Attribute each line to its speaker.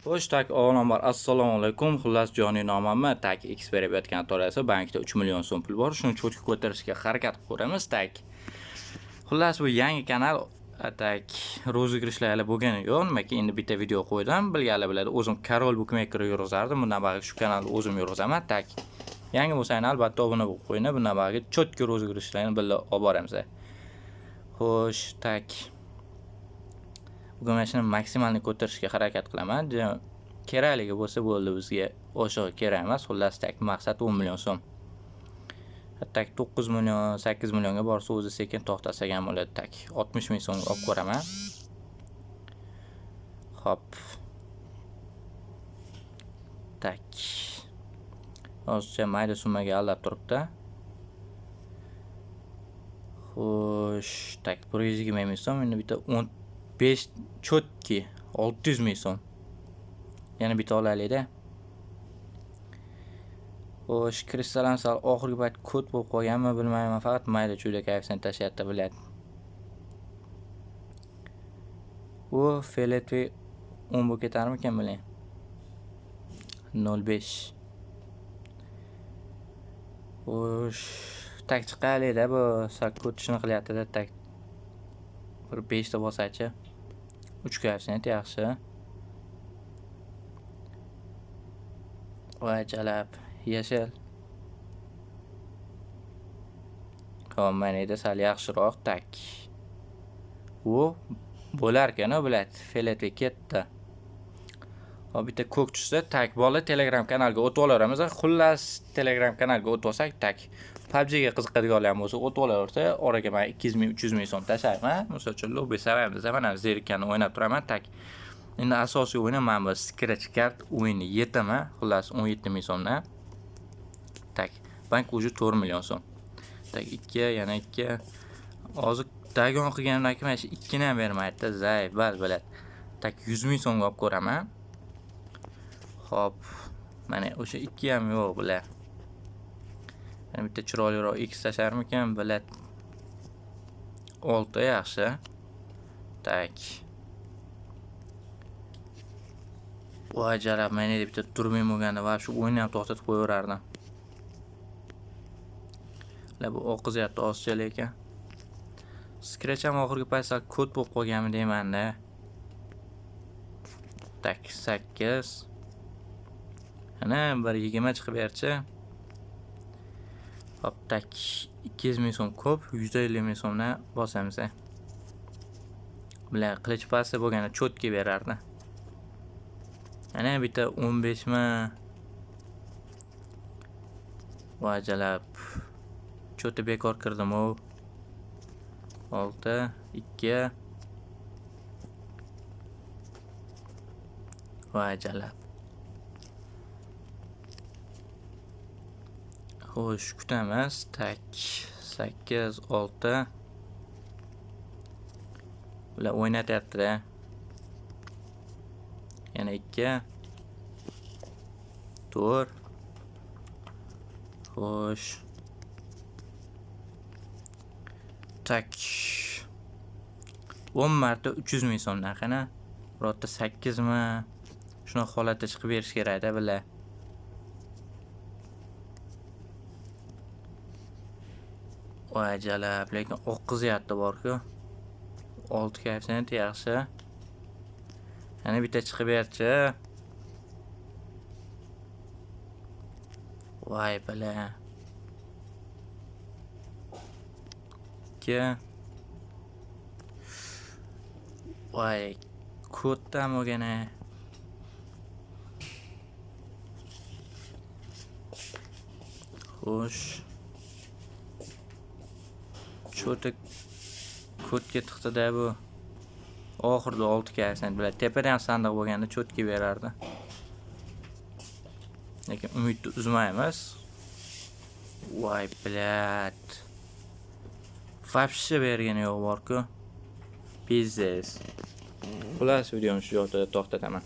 Speaker 1: Xo'sh, tak avvalambor assalomu alaykum. Xullas joniy nomimni tak X berayotgan torasi bankda 3 million so'm pul bor. Shuni cho'chqa ko'tarishga harakat qilib ko'ramiz tak. Xullas bu yangi kanal tak rozыгрышлар hali bo'lgani yo'q. Nimaga endi bitta video qo'ydim. Bilganlar biladi. O'zim Karol Bookmaker yurg'izardim. Bundan bari shu kanalni o'zim yurg'izaman tak. Yangi bo'lsangiz albatta obuna bo'lib qo'ying. Bundan bari cho'tka rozыгрышларni birga olib boramiz. Xo'sh, tak bugun mashina maksimalni ko'tarishga harakat qilaman. Kerakligi bo'lsa bo'ldi, bizga o'sha kerak emas. Xullas tak maqsad 10 million so'm. Tak 9 million, 8 millionga borsa o'zi sekin to'xtasak ham bo'ladi tak. 60 ming so'm olib ko'raman. Hop. Tak. Hozircha mayda summaga aldab turibdi. Xo'sh, tak 120 ming so'm, endi bitta 15 chotki 600 ming so'm. Yana bitta olaylik-da. Xo'sh, kristallar sal oxirgi payt kod bo'lib qolganmi bilmayman, faqat mayda chuyda koefitsient tashlayapti, biladi. U feletvi 10 bo'lib ketarmikan biling. 05. Xo'sh, tak chiqaylik-da, bu sal kod shuni qilyapti-da tak. Bir 5 ta bo'lsa-chi. 3 koefitsient yaxshi. Voy jalab, yashil. Hop, mana edi sal yaxshiroq tak. U bo'larkan, biladi, feletvi ketdi. Hop, bitta ko'k tushsa tak bola Telegram kanalga o'tib olaveramiz. Xullas Telegram kanalga o'tib olsak tak. PUBG ga qiziqadiganlar bo'lsa o'tib olaversa, oraga men 200 ming, 300 ming so'm tashlayman. Misol uchun lobby saraymiz, mana zerikani o'ynab turaman tak. Endi asosiy o'yinim mana bu Scratch Card o'yini yetimi, xullas 17 ming so'mdan. Tak, bank уже 4 million so'm. Tak 2, yana 2. Hozir dagon qilganimdan keyin mana shu 2 ni ham bermaydi-da, zaif, biladi. Tak 100 ming so'mga olib ko'raman. Hop, mana o'sha 2 ham yo'q, biladi. Yana bitta chiroyliroq X tasharmikan, biladi. 6 yaxshi. Tak. Voy jalab, men edi bitta turmay bo'lganda va shu o'yinni ham to'xtatib qo'yaverardim. Bu o'qizyapti ozcha lekin. Scratch ham oxirgi paytda kod bo'lib qolganmi deyman-da. Tak 8. Ana bir 20 chiqib berchi. Hop, tak 200 ming so'm ko'p, 150 ming so'mdan bosamiz. Bilan qilich pasti bo'lganda chotki berardi. Ana bitta 15 mi? Voy jalab. Choti bekor kirdim u. 6, 2. Voy jalab. Xo'sh, kutamiz. Tak 8, 6. Bular o'ynatyapti-da. Yana 2. 4. Xo'sh. Tak 10 marta 300 ming so'mdan qana. Birorta 8 mi? Shuna holatda chiqib berish kerak-da, bilar. Voy jalab, lekin o'qizyapti bor-ku. 6 koefitsient yaxshi. Yana bitta chiqib berchi. Voy bala. 2. Voy, koddan bo'lgana. Xo'sh. Chota kodga tiqdi-da bu. Oxirda 6 koefitsient bilan tepadan sandiq bo'lganda chotki berardi. Lekin umidni uzmaymiz. Voy blat. Вообще bergani yo'q bor-ku. Biznes. Xullas videoni shu joyda to'xtataman.